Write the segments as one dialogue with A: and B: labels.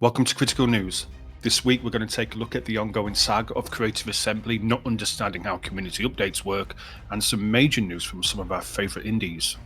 A: Welcome to Critical News. This week we're going to take a look at the ongoing saga of Creative Assembly not understanding how community updates work, and some major news from some of our favourite indies.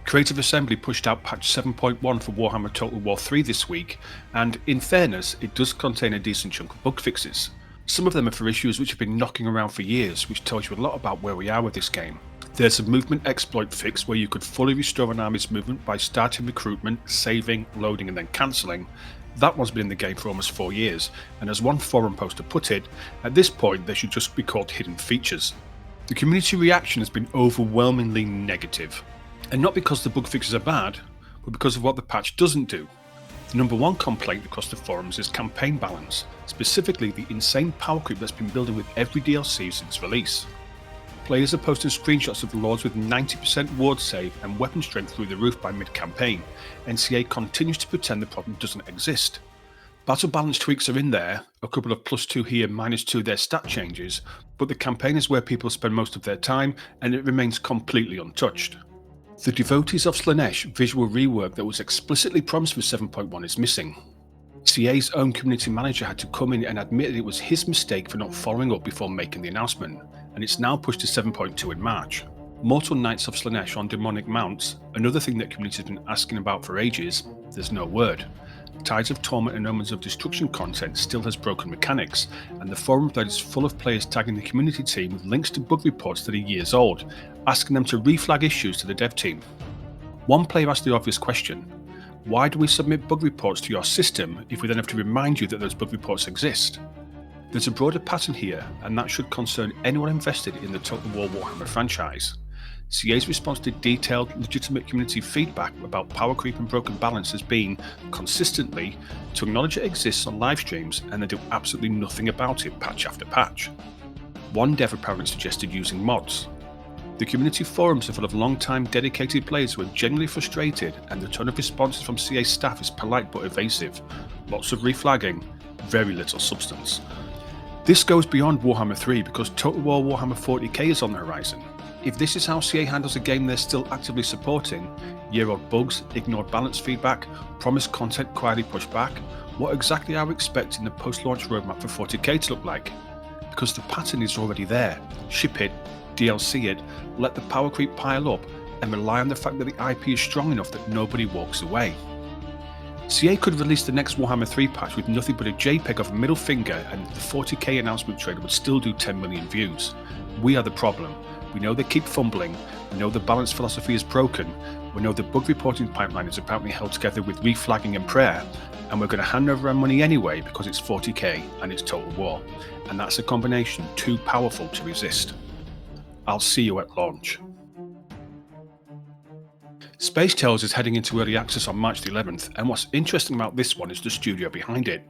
A: Creative Assembly pushed out patch 7.1 for Warhammer Total War 3 this week, and in fairness, it does contain a decent chunk of bug fixes. Some of them are for issues which have been knocking around for years, which tells you a lot about where we are with this game. There's a movement exploit fix where you could fully restore an army's movement by starting recruitment, saving, loading and then cancelling. That one's been in the game for almost 4 years, and as one forum poster put it, at this point they should just be called hidden features. The community reaction has been overwhelmingly negative, and not because the bug fixes are bad, but because of what the patch doesn't do. The number one complaint across the forums is campaign balance, specifically the insane power creep that's been building with every DLC since release. Players are posting screenshots of the Lords with 90% ward save and weapon strength through the roof by mid-campaign. NCA continues to pretend the problem doesn't exist. Battle balance tweaks are in there, a couple of +2 here, -2 there stat changes, but the campaign is where people spend most of their time and it remains completely untouched. The devotees of Slaanesh visual rework that was explicitly promised for 7.1 is missing. CA's own community manager had to come in and admit that it was his mistake for not following up before making the announcement, and it's now pushed to 7.2 in March. Mortal Knights of Slaanesh on demonic mounts, another thing that community has been asking about for ages, there's no word. Tides of Torment and Omens of Destruction content still has broken mechanics, and the forum thread is full of players tagging the community team with links to bug reports that are years old, asking them to reflag issues to the dev team. One player asked the obvious question: why do we submit bug reports to your system if we then have to remind you that those bug reports exist? There's a broader pattern here, and that should concern anyone invested in the Total War Warhammer franchise. CA's response to detailed, legitimate community feedback about power creep and broken balance has been, consistently, to acknowledge it exists on live streams and then do absolutely nothing about it patch after patch. One dev apparently suggested using mods. The community forums are full of long-time dedicated players who are genuinely frustrated, and the tone of responses from CA staff is polite but evasive. Lots of reflagging, very little substance. This goes beyond Warhammer 3 because Total War Warhammer 40k is on the horizon. If this is how CA handles a game they're still actively supporting, year-old bugs, ignored balance feedback, promised content quietly pushed back, what exactly are we expecting the post-launch roadmap for 40k to look like? Because the pattern is already there. Ship it, DLC it, let the power creep pile up, and rely on the fact that the IP is strong enough that nobody walks away. CA could release the next Warhammer 3 patch with nothing but a JPEG of a middle finger, and the 40k announcement trailer would still do 10 million views. We are the problem. We know they keep fumbling, we know the balance philosophy is broken, we know the bug reporting pipeline is apparently held together with reflagging and prayer, and we're going to hand over our money anyway because it's 40k and it's Total War, and that's a combination too powerful to resist. I'll see you at launch. Space Tales is heading into early access on March the 11th, and what's interesting about this one is the studio behind it.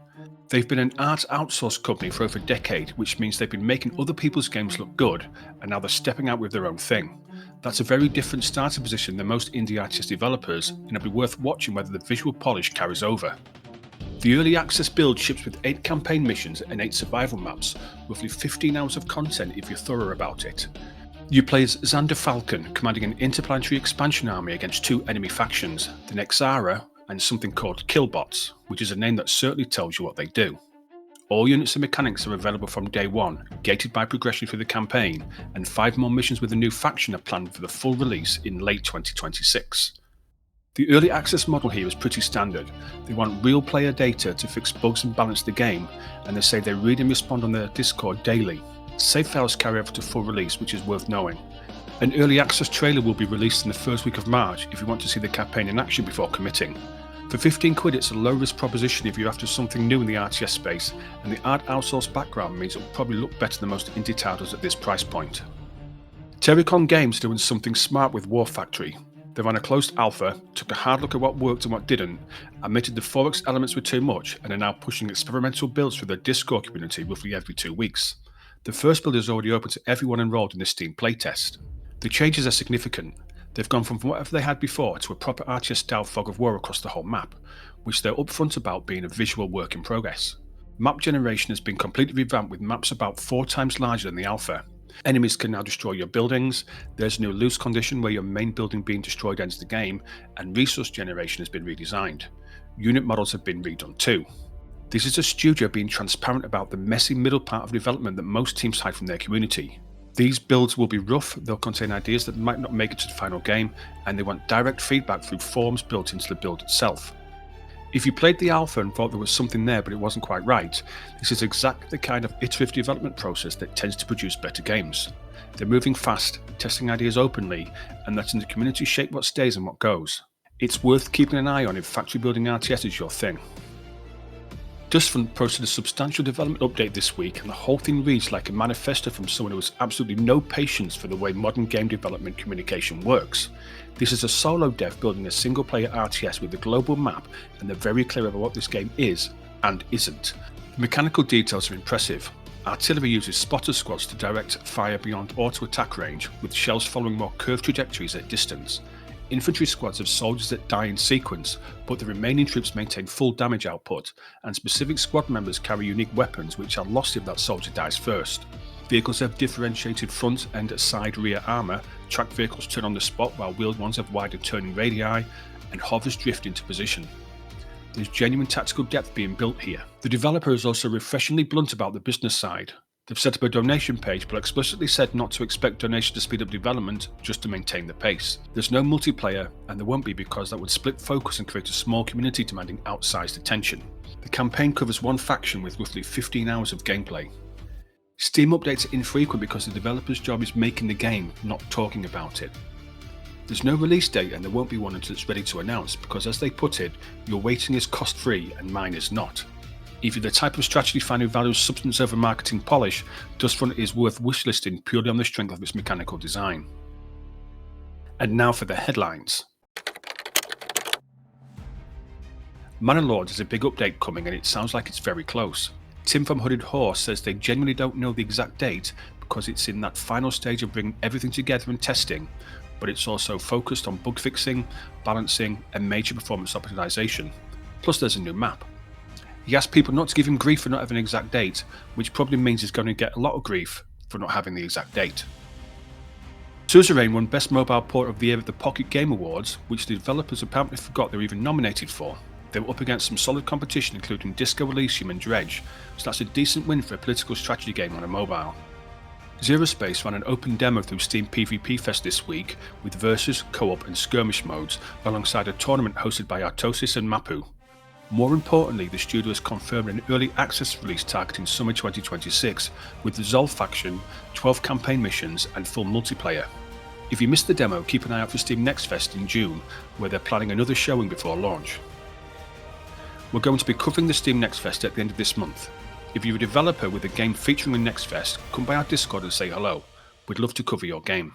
A: They've been an art outsource company for over a decade, which means they've been making other people's games look good, and now they're stepping out with their own thing. That's a very different starting position than most indie RTS developers, and it'll be worth watching whether the visual polish carries over. The early access build ships with 8 campaign missions and 8 survival maps, roughly 15 hours of content if you're thorough about it. You play as Xander Falcon, commanding an interplanetary expansion army against 2 enemy factions, the Nexara and something called Killbots, which is a name that certainly tells you what they do. All units and mechanics are available from day one, gated by progression through the campaign, and 5 more missions with a new faction are planned for the full release in late 2026. The early access model here is pretty standard. They want real player data to fix bugs and balance the game, and they say they read and respond on their Discord daily. Save files carry over to full release, which is worth knowing. An early access trailer will be released in the first week of March if you want to see the campaign in action before committing. For 15 quid it's a low risk proposition if you're after something new in the RTS space, and the art outsource background means it'll probably look better than most indie titles at this price point. Terracon Games are doing something smart with War Factory. They ran a closed alpha, took a hard look at what worked and what didn't, admitted the 4X elements were too much, and are now pushing experimental builds through their Discord community roughly every 2 weeks. The first build is already open to everyone enrolled in the Steam playtest. The changes are significant. They've gone from whatever they had before to a proper RTS style fog of war across the whole map, which they're upfront about being a visual work in progress. Map generation has been completely revamped with maps about 4 times larger than the alpha. Enemies can now destroy your buildings, there's a new loose condition where your main building being destroyed ends the game, and resource generation has been redesigned. Unit models have been redone too. This is a studio being transparent about the messy middle part of development that most teams hide from their community. These builds will be rough, they'll contain ideas that might not make it to the final game, and they want direct feedback through forms built into the build itself. If you played the alpha and thought there was something there but it wasn't quite right, this is exactly the kind of iterative development process that tends to produce better games. They're moving fast, testing ideas openly, and letting the community shape what stays and what goes. It's worth keeping an eye on if factory building RTS is your thing. Dustfront posted a substantial development update this week, and the whole thing reads like a manifesto from someone who has absolutely no patience for the way modern game development communication works. This is a solo dev building a single-player RTS with a global map, and they're very clear about what this game is and isn't. The mechanical details are impressive. Artillery uses spotter squads to direct fire beyond auto-attack range, with shells following more curved trajectories at distance. Infantry squads have soldiers that die in sequence, but the remaining troops maintain full damage output, and specific squad members carry unique weapons which are lost if that soldier dies first. Vehicles have differentiated front and side rear armour, tracked vehicles turn on the spot while wheeled ones have wider turning radii, and hovers drift into position. There's genuine tactical depth being built here. The developer is also refreshingly blunt about the business side. They've set up a donation page but explicitly said not to expect donations to speed up development, just to maintain the pace. There's no multiplayer, and there won't be because that would split focus and create a small community demanding outsized attention. The campaign covers one faction with roughly 15 hours of gameplay. Steam updates are infrequent because the developer's job is making the game, not talking about it. There's no release date, and there won't be one until it's ready to announce because, as they put it, your waiting is cost-free and mine is not. If you're the type of strategy fan who values substance over marketing polish, Dustfront is worth wishlisting purely on the strength of its mechanical design. And now for the headlines. Manor Lords has a big update coming, and it sounds like it's very close. Tim from Hooded Horse says they genuinely don't know the exact date because it's in that final stage of bringing everything together and testing, but it's also focused on bug fixing, balancing, and major performance optimization. Plus there's a new map. He asked people not to give him grief for not having an exact date, which probably means he's going to get a lot of grief for not having the exact date. Suzerain won Best Mobile Port of the Year at the Pocket Game Awards, which the developers apparently forgot they were even nominated for. They were up against some solid competition including Disco Elysium and Dredge, so that's a decent win for a political strategy game on a mobile. ZeroSpace ran an open demo through Steam PvP Fest this week with versus, co-op and skirmish modes alongside a tournament hosted by Artosis and Mapu. More importantly, the studio has confirmed an early access release targeting summer 2026 with the Zol faction, 12 campaign missions and full multiplayer. If you missed the demo, keep an eye out for Steam Next Fest in June, where they're planning another showing before launch. We're going to be covering the Steam Next Fest at the end of this month. If you're a developer with a game featuring the Next Fest, come by our Discord and say hello. We'd love to cover your game.